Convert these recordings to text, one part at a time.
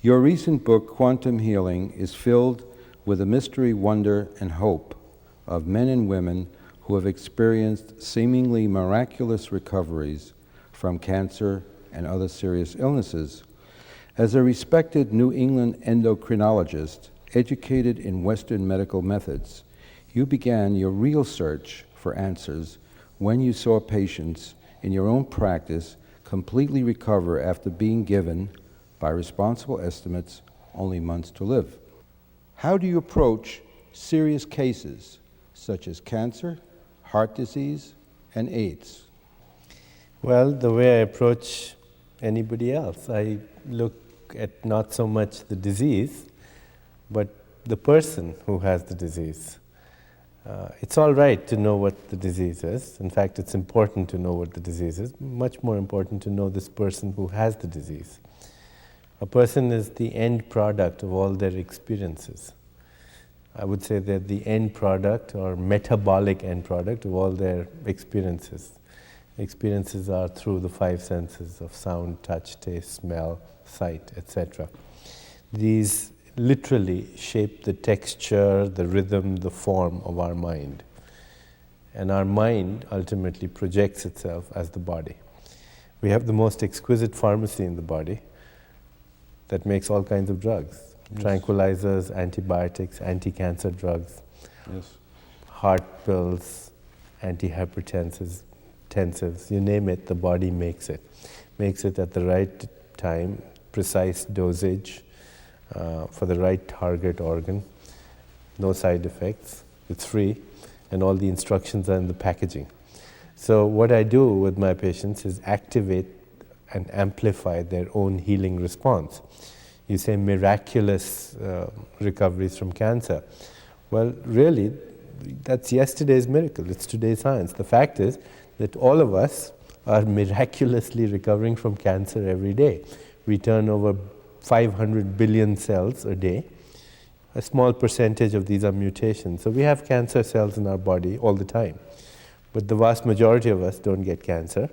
Your recent book, Quantum Healing, is filled with the mystery, wonder, and hope of men and women who have experienced seemingly miraculous recoveries from cancer and other serious illnesses. As a respected New England endocrinologist, educated in Western medical methods, you began your real search for answers when you saw patients in your own practice completely recover after being given, by responsible estimates, only months to live. How do you approach serious cases such as cancer, heart disease, and AIDS? Well, the way I approach anybody else, I look at not so much the disease, but the person who has the disease. It's all right to know what the disease is. In fact, it's important to know what the disease is. Much more important to know this person who has the disease. A person is the end product of all their experiences. I would say they're the end product or metabolic end product of all their experiences. Experiences are through the five senses of sound, touch, taste, smell, sight, etc. These literally shape the texture, the rhythm, the form of our mind. And our mind ultimately projects itself as the body. We have the most exquisite pharmacy in the body that makes all kinds of drugs. Yes. Tranquilizers, antibiotics, anti-cancer drugs, yes, heart pills, antihypertensives, you name it, the body makes it. Makes it at the right time, precise dosage, for the right target organ, no side effects, it's free, and all the instructions are in the packaging. So what I do with my patients is activate and amplify their own healing response. You say miraculous recoveries from cancer. Well, really, that's yesterday's miracle. It's today's science. The fact is that all of us are miraculously recovering from cancer every day. We turn over 500 billion cells a day. A small percentage of these are mutations. So we have cancer cells in our body all the time. But the vast majority of us don't get cancer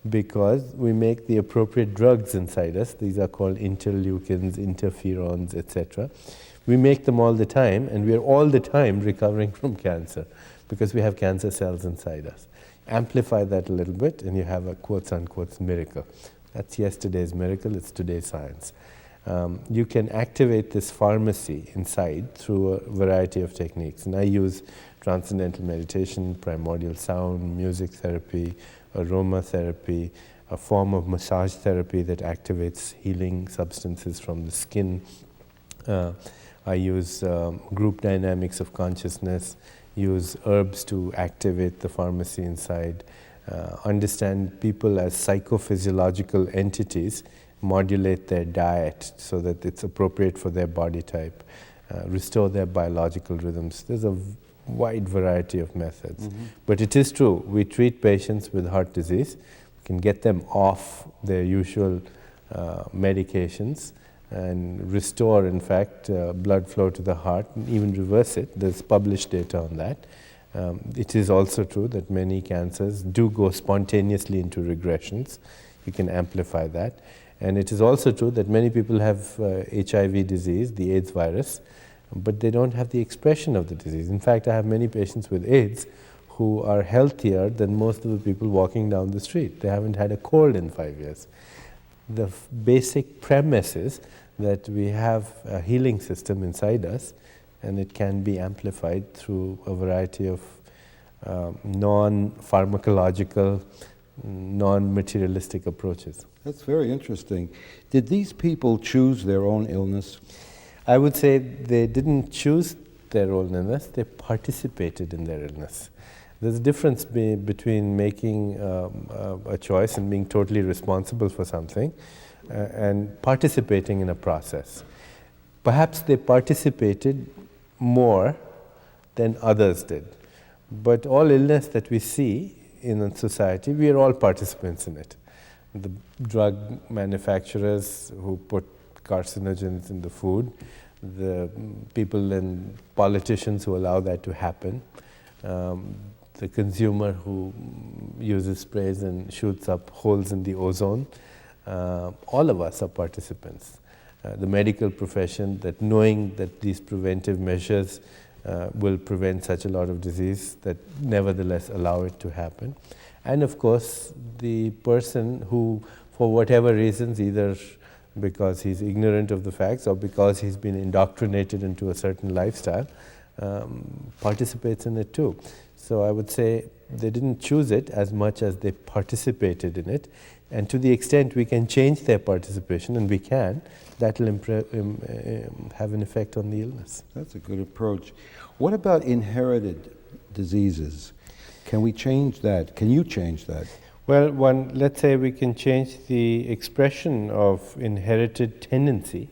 because we make the appropriate drugs inside us. These are called interleukins, interferons, etc. We make them all the time, and we are all the time recovering from cancer because we have cancer cells inside us. Amplify that a little bit, and you have a quotes-unquote miracle. That's yesterday's miracle, it's today's science. You can activate this pharmacy inside through a variety of techniques. And I use transcendental meditation, primordial sound, music therapy, aromatherapy, a form of massage therapy that activates healing substances from the skin. I use group dynamics of consciousness, use herbs to activate the pharmacy inside, understand people as psychophysiological entities, modulate their diet so that it's appropriate for their body type, restore their biological rhythms. There's a wide variety of methods. Mm-hmm. But it is true, we treat patients with heart disease, we can get them off their usual medications and restore, in fact, blood flow to the heart and even reverse it. There's published data on that. It is also true that many cancers do go spontaneously into regressions. You can amplify that. And it is also true that many people have HIV disease, the AIDS virus, but they don't have the expression of the disease. In fact, I have many patients with AIDS who are healthier than most of the people walking down the street. They haven't had a cold in 5 years. The basic premise is that we have a healing system inside us, and it can be amplified through a variety of non-pharmacological, non-materialistic approaches. That's very interesting. Did these people choose their own illness? I would say they didn't choose their own illness, they participated in their illness. There's a difference between making a choice and being totally responsible for something and participating in a process. Perhaps they participated more than others did. But all illness that we see in a society, we are all participants in it. The drug manufacturers who put carcinogens in the food, the people and politicians who allow that to happen, the consumer who uses sprays and shoots up holes in the ozone, all of us are participants. the medical profession, that knowing that these preventive measures will prevent such a lot of disease, that nevertheless allow it to happen. And of course, the person who, for whatever reasons, either because he's ignorant of the facts or because he's been indoctrinated into a certain lifestyle, participates in it too. So I would say they didn't choose it as much as they participated in it. And to the extent we can change their participation, and we can, that will have an effect on the illness. That's a good approach. What about inherited diseases? Can we change that? Can you change that? Well, let's say we can change the expression of inherited tendency.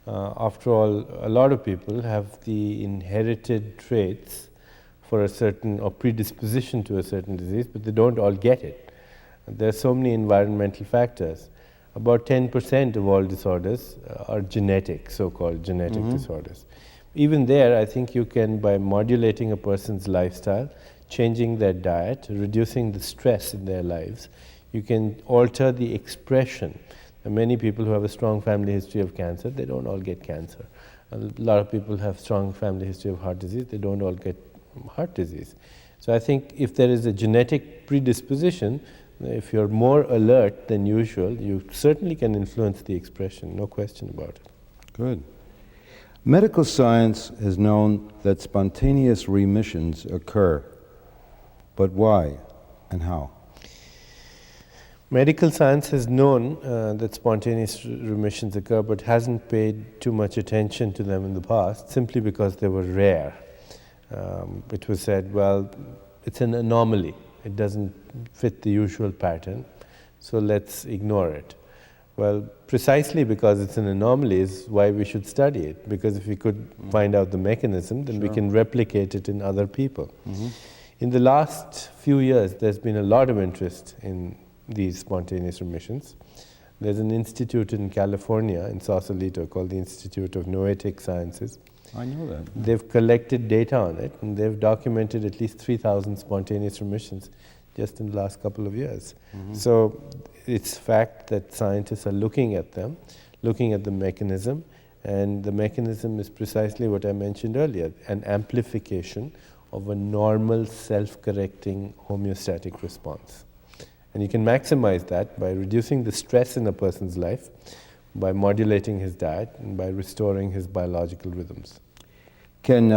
After all, a lot of people have the inherited traits for a certain, or predisposition to a certain disease, but they don't all get it. There are so many environmental factors. About 10% of all disorders are genetic, so-called genetic disorders. Even there, I think you can, by modulating a person's lifestyle, changing their diet, reducing the stress in their lives, you can alter the expression. And many people who have a strong family history of cancer, they don't all get cancer. A lot of people have strong family history of heart disease, they don't all get heart disease. So I think if there is a genetic predisposition, if you're more alert than usual, you certainly can influence the expression, no question about it. Good. Medical science has known that spontaneous remissions occur, but why and how? Medical science has known that spontaneous remissions occur, but hasn't paid too much attention to them in the past, simply because they were rare. It was said, well, it's an anomaly. It doesn't fit the usual pattern, so let's ignore it. Well, precisely because it's an anomaly is why we should study it, because if we could find out the mechanism, then we can replicate it in other people. In the last few years, there's been a lot of interest in these spontaneous remissions. There's an institute in California, in Sausalito, called the Institute of Noetic Sciences. I know that. They've collected data on it, and they've documented at least 3,000 spontaneous remissions just in the last couple of years. So it's fact that scientists are looking at them, looking at the mechanism, and the mechanism is precisely what I mentioned earlier, an amplification of a normal self-correcting homeostatic response. And you can maximize that by reducing the stress in a person's life, by modulating his diet, and by restoring his biological rhythms. Can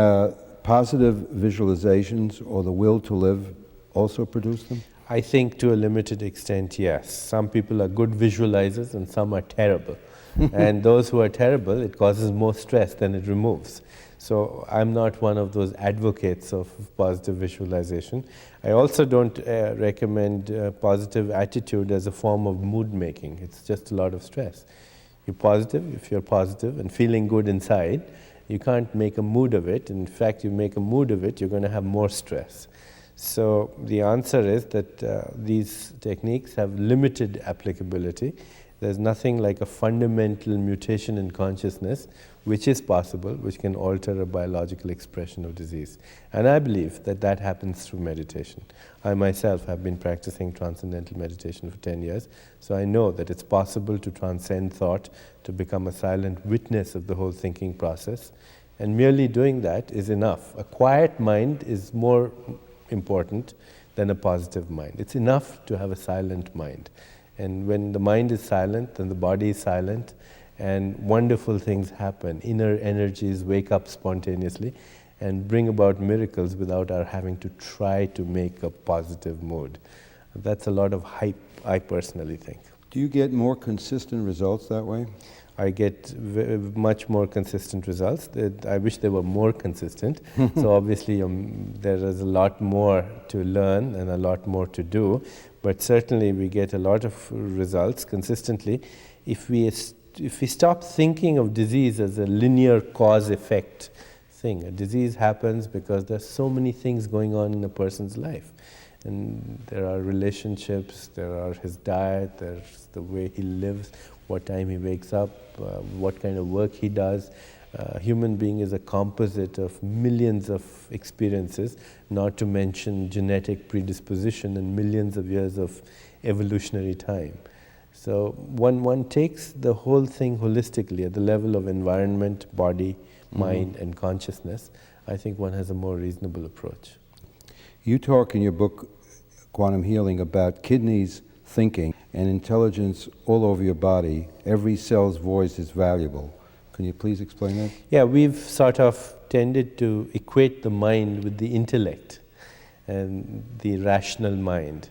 positive visualizations or the will to live also produce them? I think to a limited extent, yes. Some people are good visualizers and some are terrible. And those who are terrible, it causes more stress than it removes. So I'm not one of those advocates of positive visualization. I also don't recommend positive attitude as a form of mood making. It's just a lot of stress. You're positive, if you're positive and feeling good inside, you can't make a mood of it. In fact, you make a mood of it, you're going to have more stress. So the answer is that these techniques have limited applicability. There's nothing like a fundamental mutation in consciousness, which is possible, which can alter a biological expression of disease. And I believe that that happens through meditation. I myself have been practicing transcendental meditation for 10 years, so I know that it's possible to transcend thought, to become a silent witness of the whole thinking process. And merely doing that is enough. A quiet mind is more important than a positive mind. It's enough to have a silent mind. And when the mind is silent, then the body is silent, and wonderful things happen. Inner energies wake up spontaneously and bring about miracles without our having to try to make a positive mood. That's a lot of hype, I personally think. Do you get more consistent results that way? I get much more consistent results. I wish they were more consistent. So obviously there is a lot more to learn and a lot more to do, but certainly we get a lot of results consistently. If we stop thinking of disease as a linear cause-effect thing, a disease happens because there's so many things going on in a person's life. And there are relationships, there are his diet, there's the way he lives, what time he wakes up, what kind of work he does. Human being is a composite of millions of experiences, not to mention genetic predisposition and millions of years of evolutionary time. So one takes the whole thing holistically at the level of environment, body, mind, and consciousness. I think one has a more reasonable approach. You talk in your book, Quantum Healing, about kidneys thinking and intelligence all over your body. Every cell's voice is valuable. Can you please explain that? Yeah, we've sort of tended to equate the mind with the intellect and the rational mind.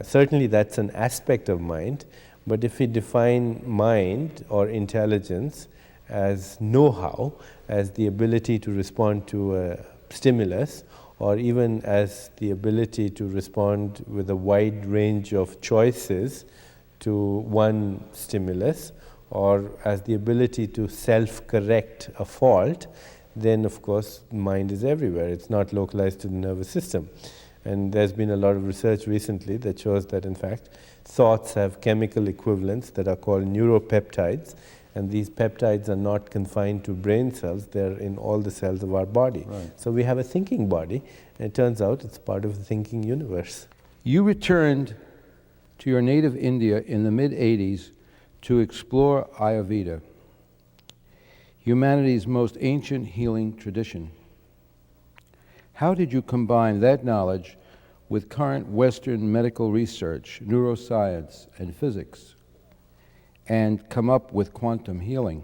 Certainly that's an aspect of mind, but if we define mind or intelligence as know-how, as the ability to respond to a stimulus, or even as the ability to respond with a wide range of choices to one stimulus, or as the ability to self-correct a fault, then of course mind is everywhere. It's not localized to the nervous system. And there's been a lot of research recently that shows that in fact thoughts have chemical equivalents that are called neuropeptides, and these peptides are not confined to brain cells, they're in all the cells of our body. Right. So we have a thinking body, and it turns out it's part of the thinking universe. You returned to your native India in the mid-'80s to explore Ayurveda, humanity's most ancient healing tradition. How did you combine that knowledge with current Western medical research, neuroscience, and physics, and come up with quantum healing?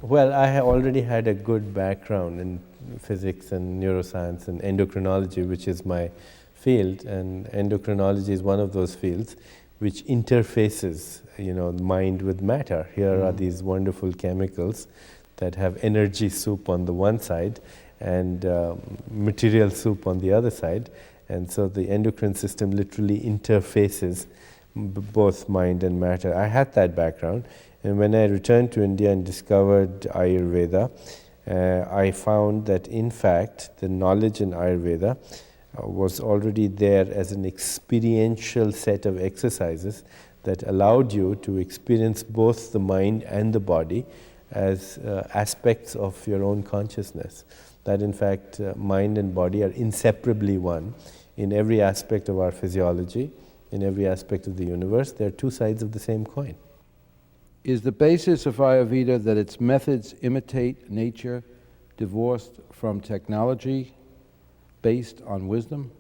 Well, I already had a good background in physics and neuroscience and endocrinology, which is my field, and endocrinology is one of those fields which interfaces, mind with matter. Here are these wonderful chemicals that have energy soup on the one side and material soup on the other side, and so the endocrine system literally interfaces both mind and matter. I had that background, and when I returned to India and discovered Ayurveda, I found that in fact the knowledge in Ayurveda was already there as an experiential set of exercises that allowed you to experience both the mind and the body as aspects of your own consciousness. That in fact mind and body are inseparably one in every aspect of our physiology, in every aspect of the universe. They're two sides of the same coin. Is the basis of Ayurveda that its methods imitate nature, divorced from technology, based on wisdom?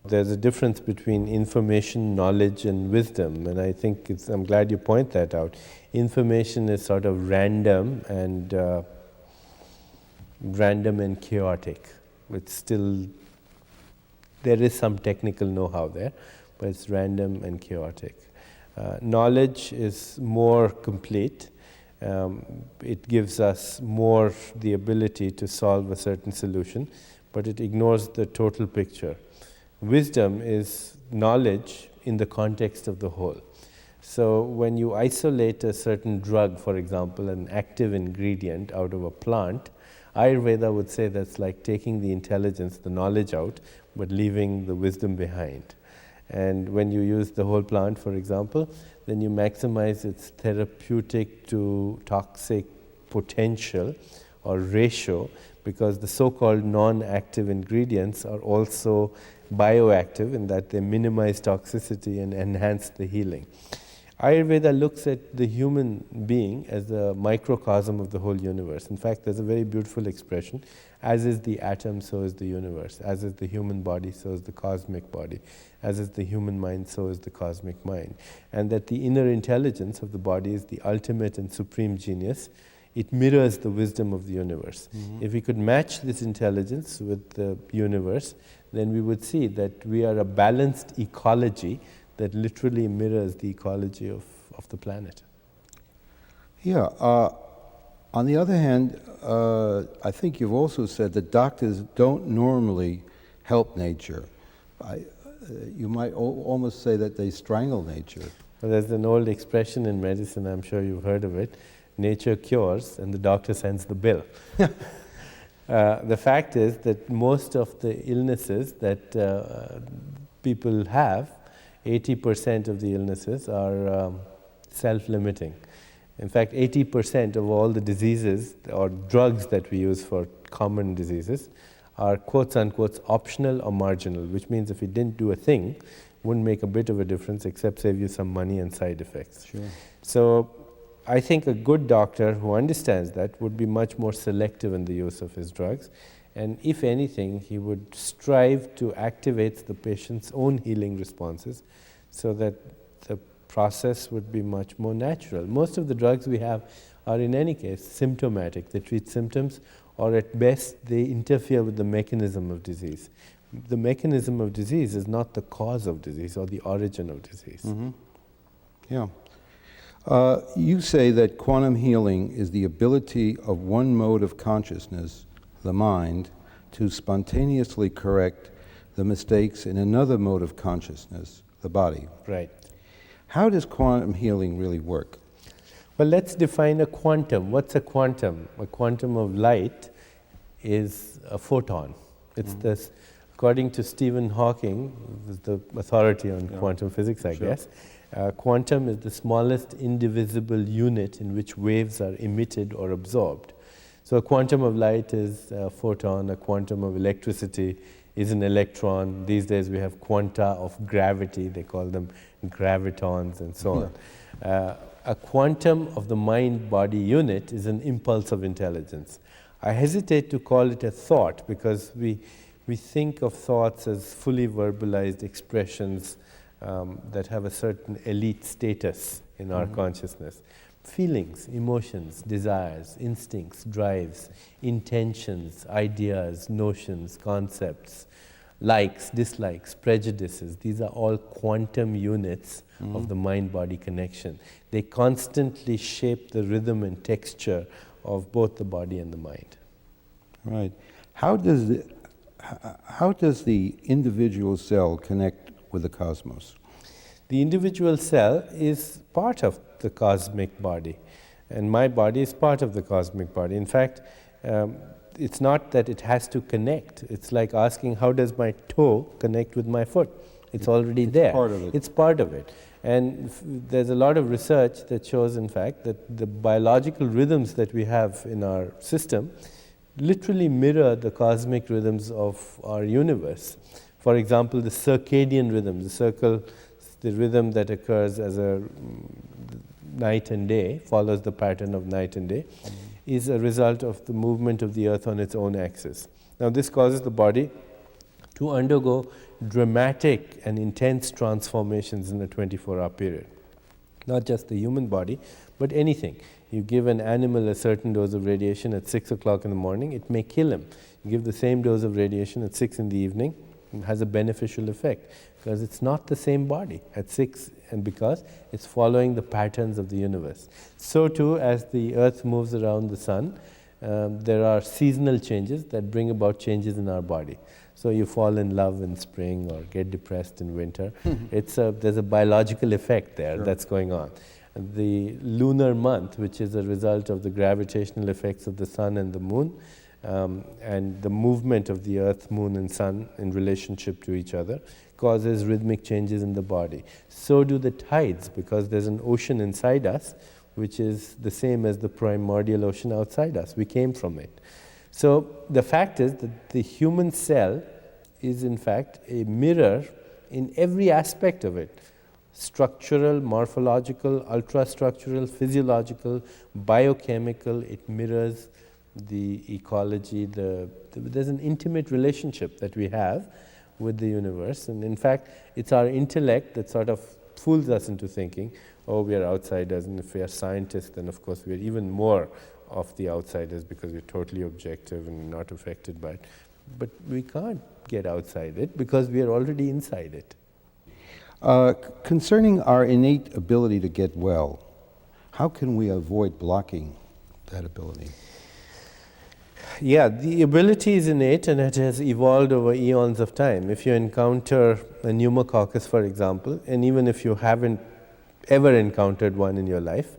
There's a difference between information, knowledge, and wisdom, and I think I'm glad you point that out. Information is sort of random and chaotic. It's still, there is some technical know-how there, but it's random and chaotic. Knowledge is more complete. It gives us more the ability to solve a certain solution, but it ignores the total picture. Wisdom is knowledge in the context of the whole. So when you isolate a certain drug, for example, an active ingredient out of a plant, Ayurveda would say that's like taking the intelligence, the knowledge out, but leaving the wisdom behind. And when you use the whole plant, for example, then you maximize its therapeutic to toxic potential or ratio, because the so-called non-active ingredients are also bioactive in that they minimize toxicity and enhance the healing. Ayurveda looks at the human being as a microcosm of the whole universe. In fact, there's a very beautiful expression: as is the atom, so is the universe. As is the human body, so is the cosmic body. As is the human mind, so is the cosmic mind. And that the inner intelligence of the body is the ultimate and supreme genius. It mirrors the wisdom of the universe. If we could match this intelligence with the universe, then we would see that we are a balanced ecology that literally mirrors the ecology of the planet. Yeah. On the other hand, I think you've also said that doctors don't normally help nature. You might almost say that they strangle nature. Well, there's an old expression in medicine, I'm sure you've heard of it: nature cures and the doctor sends the bill. The fact is that most of the illnesses that people have, 80% of the illnesses are self-limiting. In fact, 80% of all the diseases or drugs that we use for common diseases are quotes unquote optional or marginal, which means if we didn't do a thing, wouldn't make a bit of a difference except save you some money and side effects. Sure. So I think a good doctor who understands that would be much more selective in the use of his drugs, and if anything, he would strive to activate the patient's own healing responses so that the process would be much more natural. Most of the drugs we have are in any case symptomatic. They treat symptoms, or at best they interfere with the mechanism of disease. The mechanism of disease is not the cause of disease or the origin of disease. Mm-hmm. Yeah. You say that quantum healing is the ability of one mode of consciousness, the mind, to spontaneously correct the mistakes in another mode of consciousness, the body. Right. How does quantum healing really work? Well, let's define a quantum. What's a quantum? A quantum of light is a photon. It's this, according to Stephen Hawking, who's the authority on quantum physics, I guess, quantum is the smallest indivisible unit in which waves are emitted or absorbed. So a quantum of light is a photon, a quantum of electricity is an electron. These days we have quanta of gravity, they call them gravitons and so on. A quantum of the mind-body unit is an impulse of intelligence. I hesitate to call it a thought because we think of thoughts as fully verbalized expressions that have a certain elite status in our consciousness. Feelings, emotions, desires, instincts, drives, intentions, ideas, notions, concepts, likes, dislikes, prejudices, these are all quantum units of the mind-body connection. They constantly shape the rhythm and texture of both the body and the mind. Right. How does the individual cell connect with the cosmos? The individual cell is part of the cosmic body, and my body is part of the cosmic body. In fact, it's not that it has to connect. It's like asking, how does my toe connect with my foot? It's already there. Part of it. It's part of it. And there's a lot of research that shows, in fact, that the biological rhythms that we have in our system literally mirror the cosmic rhythms of our universe. For example, the circadian rhythm, the rhythm that occurs as a night and day, follows the pattern of night and day, is a result of the movement of the earth on its own axis. Now this causes the body to undergo dramatic and intense transformations in a 24-hour period. Not just the human body, but anything. You give an animal a certain dose of radiation at 6 o'clock in the morning, it may kill him. You give the same dose of radiation at 6 in the evening, it has a beneficial effect because it's not the same body at 6, and because it's following the patterns of the universe. So too, as the earth moves around the sun, there are seasonal changes that bring about changes in our body. So you fall in love in spring or get depressed in winter. There's a biological effect there that's going on. The lunar month, which is a result of the gravitational effects of the sun and the moon, and the movement of the earth, moon and sun in relationship to each other, causes rhythmic changes in the body. So do the tides, because there's an ocean inside us which is the same as the primordial ocean outside us. We came from it. So the fact is that the human cell is in fact a mirror in every aspect of it. Structural, morphological, ultrastructural, physiological, biochemical. It mirrors the ecology. There's an intimate relationship that we have with the universe, and in fact it's our intellect that sort of fools us into thinking, oh, we are outsiders, and if we are scientists, then of course we are even more of the outsiders because we're totally objective and not affected by it. But we can't get outside it because we are already inside it. Concerning our innate ability to get well, how can we avoid blocking that ability? Yeah, the ability is innate and it has evolved over eons of time. If you encounter a pneumococcus, for example, and even if you haven't ever encountered one in your life,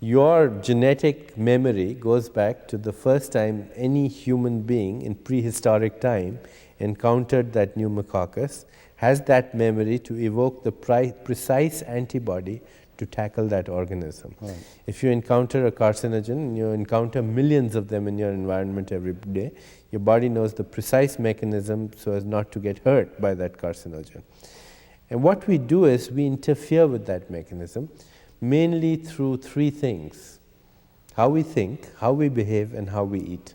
your genetic memory goes back to the first time any human being in prehistoric time encountered that pneumococcus, has that memory to evoke the precise antibody to tackle that organism. Right. If you encounter a carcinogen, and you encounter millions of them in your environment every day, your body knows the precise mechanism so as not to get hurt by that carcinogen. And what we do is we interfere with that mechanism mainly through three things: how we think, how we behave, and how we eat.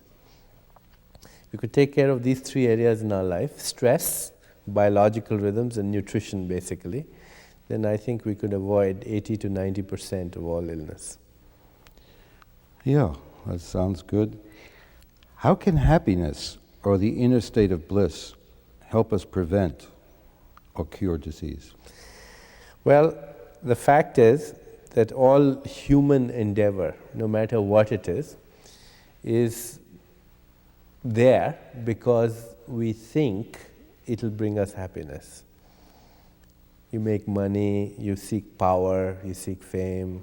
We could take care of these three areas in our life: stress, biological rhythms, and nutrition, basically. Then I think we could avoid 80 to 90% of all illness. Yeah, that sounds good. How can happiness, or the inner state of bliss, help us prevent or cure disease? Well, the fact is that all human endeavor, no matter what it is there because we think it'll bring us happiness. You make money, you seek power, you seek fame,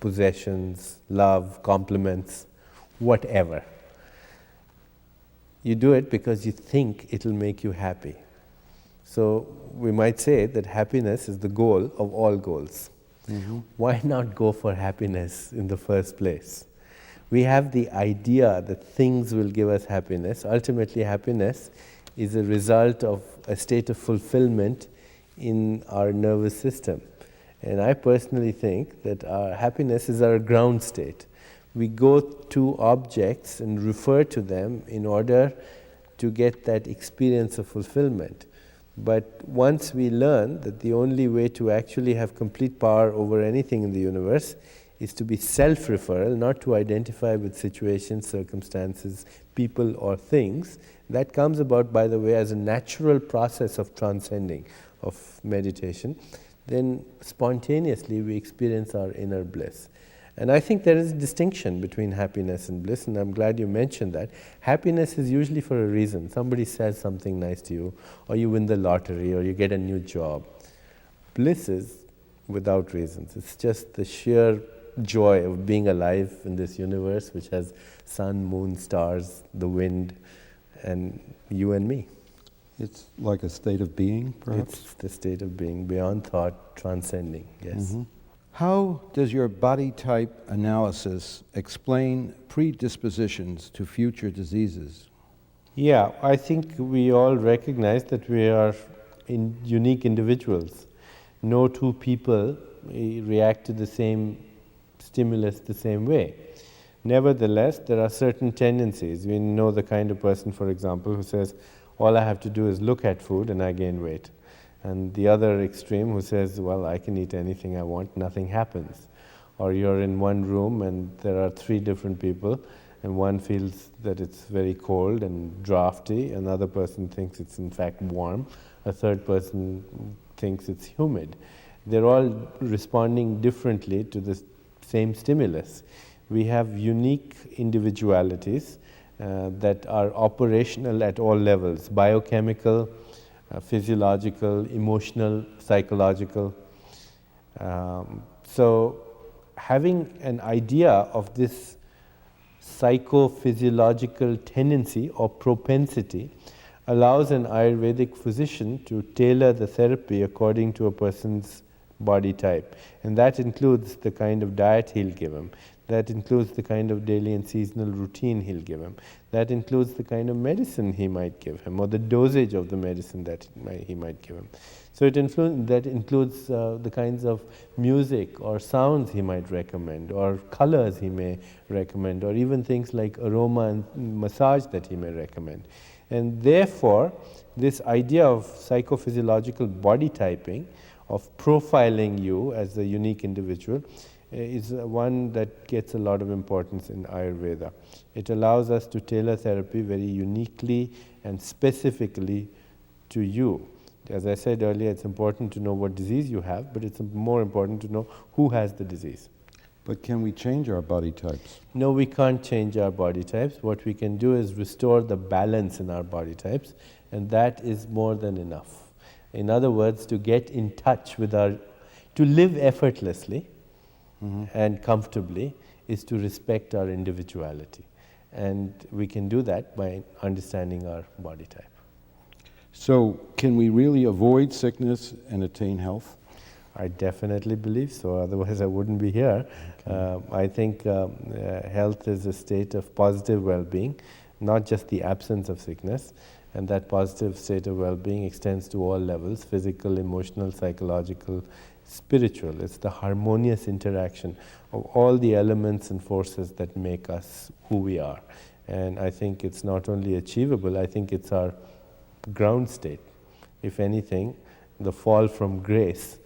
possessions, love, compliments, whatever. You do it because you think it'll make you happy. So we might say that happiness is the goal of all goals. Mm-hmm. Why not go for happiness in the first place? We have the idea that things will give us happiness. Ultimately, happiness is a result of a state of fulfillment in our nervous system. And I personally think that our happiness is our ground state. We go to objects and refer to them in order to get that experience of fulfillment. But once we learn that the only way to actually have complete power over anything in the universe is to be self-referral, not to identify with situations, circumstances, people, or things, that comes about, by the way, as a natural process of transcending, of meditation, then spontaneously we experience our inner bliss. And I think there is a distinction between happiness and bliss, and I'm glad you mentioned that. Happiness is usually for a reason. Somebody says something nice to you, or you win the lottery, or you get a new job. Bliss is without reasons. It's just the sheer joy of being alive in this universe, which has sun, moon, stars, the wind, and you and me. It's like a state of being, perhaps? It's the state of being, beyond thought, transcending, yes. Mm-hmm. How does your body type analysis explain predispositions to future diseases? Yeah, I think we all recognize that we are unique individuals. No two people react to the same stimulus the same way. Nevertheless, there are certain tendencies. We know the kind of person, for example, who says, all I have to do is look at food and I gain weight. And the other extreme who says, well, I can eat anything I want, nothing happens. Or you're in one room and there are three different people, and one feels that it's very cold and drafty, another person thinks it's in fact warm, a third person thinks it's humid. They're all responding differently to the same stimulus. We have unique individualities that are operational at all levels: biochemical, physiological, emotional, psychological. So having an idea of this psychophysiological tendency or propensity allows an Ayurvedic physician to tailor the therapy according to a person's body type. And that includes the kind of diet he'll give him. That includes the kind of daily and seasonal routine he'll give him. That includes the kind of medicine he might give him, or the dosage of the medicine that he might give him. So that includes the kinds of music or sounds he might recommend, or colors he may recommend, or even things like aroma and massage that he may recommend. And therefore, this idea of psychophysiological body typing, of profiling you as a unique individual, is one that gets a lot of importance in Ayurveda. It allows us to tailor therapy very uniquely and specifically to you. As I said earlier, it's important to know what disease you have, but it's more important to know who has the disease. But can we change our body types? No, we can't change our body types. What we can do is restore the balance in our body types, and that is more than enough. In other words, to get in touch with to live effortlessly, mm-hmm. and comfortably, is to respect our individuality. And we can do that by understanding our body type. So, can we really avoid sickness and attain health? I definitely believe so, otherwise I wouldn't be here. Okay. I think health is a state of positive well-being, not just the absence of sickness. And that positive state of well-being extends to all levels: physical, emotional, psychological, spiritual. It's the harmonious interaction of all the elements and forces that make us who we are. And I think it's not only achievable, I think it's our ground state. If anything, the fall from grace,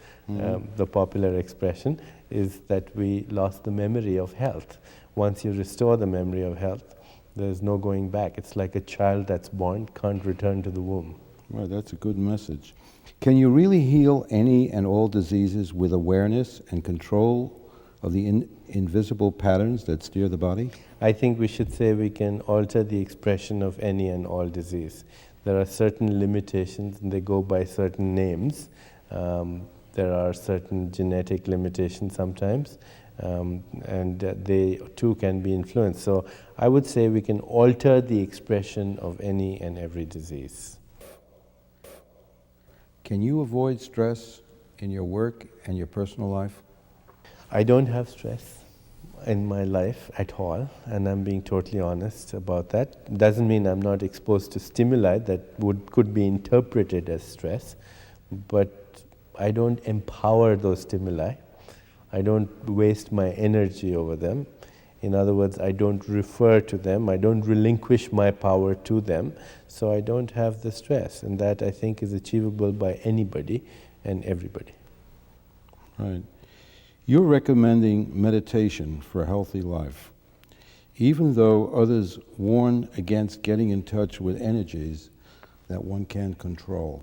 the popular expression, is that we lost the memory of health. Once you restore the memory of health, there's no going back. It's like a child that's born can't return to the womb. Well, that's a good message. Can you really heal any and all diseases with awareness and control of the invisible patterns that steer the body? I think we should say we can alter the expression of any and all disease. There are certain limitations, and they go by certain names. There are certain genetic limitations sometimes, and they too can be influenced. So I would say we can alter the expression of any and every disease. Can you avoid stress in your work and your personal life? I don't have stress in my life at all, and I'm being totally honest about that. Doesn't mean I'm not exposed to stimuli that could be interpreted as stress, but I don't empower those stimuli. I don't waste my energy over them. In other words, I don't refer to them, I don't relinquish my power to them, so I don't have the stress, and that I think is achievable by anybody and everybody. Right. You're recommending meditation for a healthy life, even though others warn against getting in touch with energies that one can't control.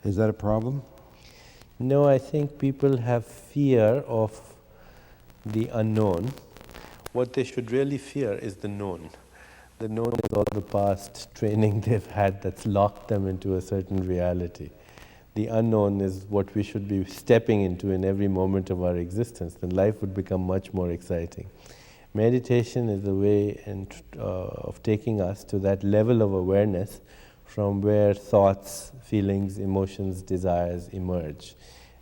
Is that a problem? No, I think people have fear of the unknown. What they should really fear is the known. The known is all the past training they've had that's locked them into a certain reality. The unknown is what we should be stepping into in every moment of our existence. Then life would become much more exciting. Meditation is a way of taking us to that level of awareness from where thoughts, feelings, emotions, desires emerge.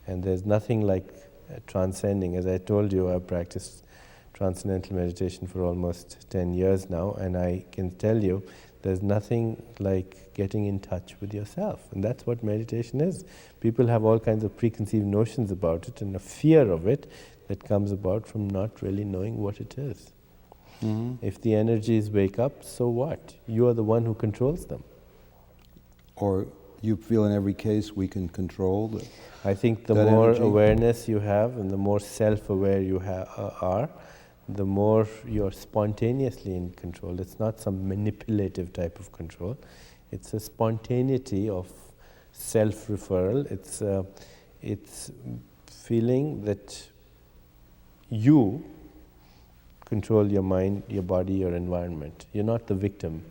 And there's nothing like transcending. As I told you, I've practiced transcendental meditation for almost 10 years now, and I can tell you there's nothing like getting in touch with yourself. And that's what meditation is. People have all kinds of preconceived notions about it and a fear of it that comes about from not really knowing what it is. Mm-hmm. If the energies wake up, so what? You are the one who controls them. Or you feel in every case we can control I think the more energy? awareness you have and the more self-aware you are, the more you're spontaneously in control. It's not some manipulative type of control. It's a spontaneity of self-referral. It's feeling that you control your mind, your body, your environment. You're not the victim,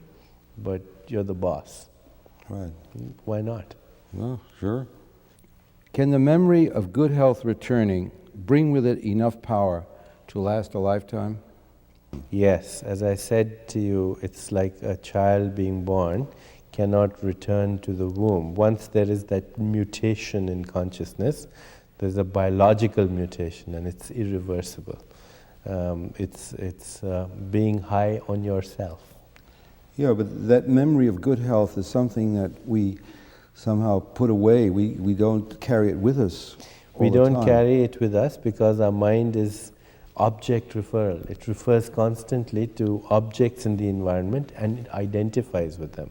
but you're the boss. Right. Why not? Well, sure. Can the memory of good health returning bring with it enough power to last a lifetime? Yes, as I said to you, it's like a child being born cannot return to the womb. Once there is that mutation in consciousness, there's a biological mutation and it's irreversible. It's being high on yourself. Yeah, but that memory of good health is something that we somehow put away. We don't carry it with us all We the don't time. carry it with us because our mind is object referral. It refers constantly to objects in the environment and it identifies with them.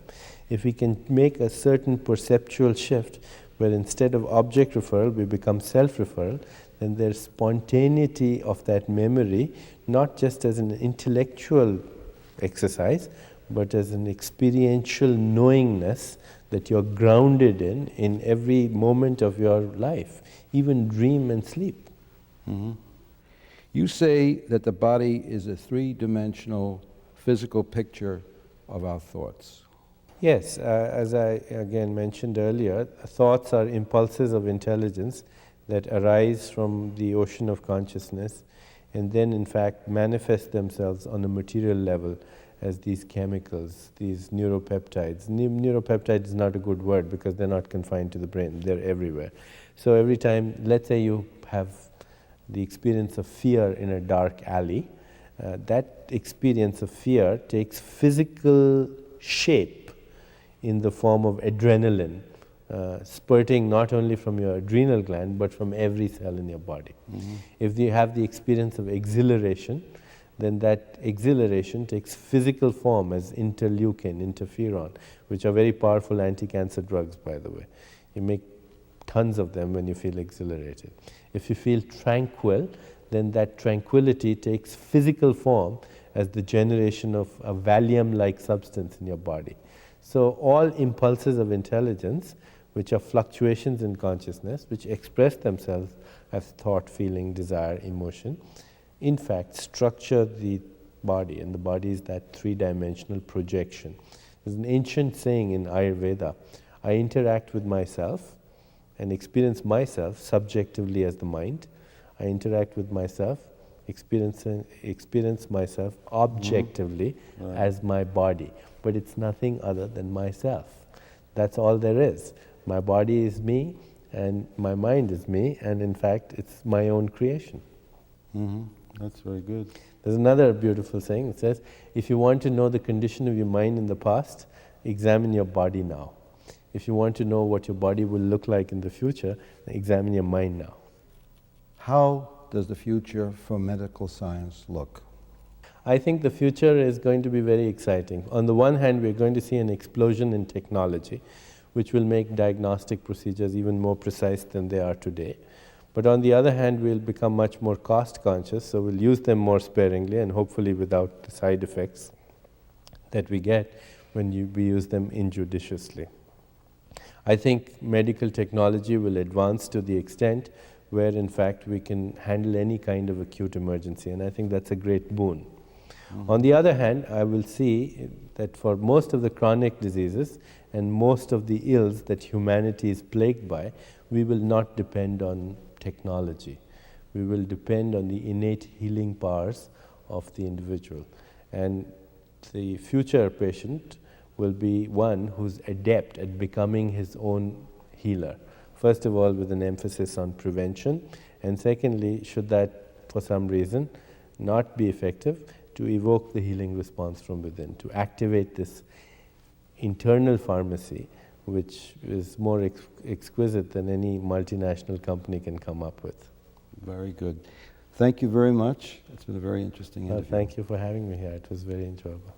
If we can make a certain perceptual shift where instead of object referral we become self-referral, then there's spontaneity of that memory, not just as an intellectual exercise, but as an experiential knowingness that you're grounded in every moment of your life, even dream and sleep. Mm-hmm. You say that the body is a three-dimensional physical picture of our thoughts. Yes, as I again mentioned earlier, thoughts are impulses of intelligence that arise from the ocean of consciousness and then in fact manifest themselves on a material level as these chemicals, these neuropeptides. Neuropeptide is not a good word because they're not confined to the brain, they're everywhere. So every time, let's say you have the experience of fear in a dark alley, that experience of fear takes physical shape in the form of adrenaline, spurting not only from your adrenal gland but from every cell in your body. If you have the experience of exhilaration, then that exhilaration takes physical form as interleukin, interferon, which are very powerful anti-cancer drugs, by the way. You make tons of them when you feel exhilarated. If you feel tranquil, then that tranquility takes physical form as the generation of a Valium-like substance in your body. So all impulses of intelligence, which are fluctuations in consciousness, which express themselves as thought, feeling, desire, emotion, in fact structure the body, and the body is that three-dimensional projection. There's an ancient saying in Ayurveda, I interact with myself and experience myself subjectively as the mind. I interact with myself, experience myself objectively as my body. But it's nothing other than myself. That's all there is. My body is me, and my mind is me, and in fact, it's my own creation. That's very good. There's another beautiful saying. It says, if you want to know the condition of your mind in the past, examine your body now. If you want to know what your body will look like in the future, examine your mind now. How does the future for medical science look? I think the future is going to be very exciting. On the one hand, we're going to see an explosion in technology, which will make diagnostic procedures even more precise than they are today. But on the other hand, we'll become much more cost conscious, so we'll use them more sparingly and hopefully without the side effects that we get when we use them injudiciously. I think medical technology will advance to the extent where in fact we can handle any kind of acute emergency, and I think that's a great boon. On the other hand, I will see that for most of the chronic diseases and most of the ills that humanity is plagued by, we will not depend on technology. We will depend on the innate healing powers of the individual. And the future patient will be one who's adept at becoming his own healer. First of all, with an emphasis on prevention, and secondly, should that for some reason not be effective, to evoke the healing response from within, to activate this internal pharmacy, which is more exquisite than any multinational company can come up with. Very good. Thank you very much. It's been a very interesting interview. Thank you for having me here. It was very enjoyable.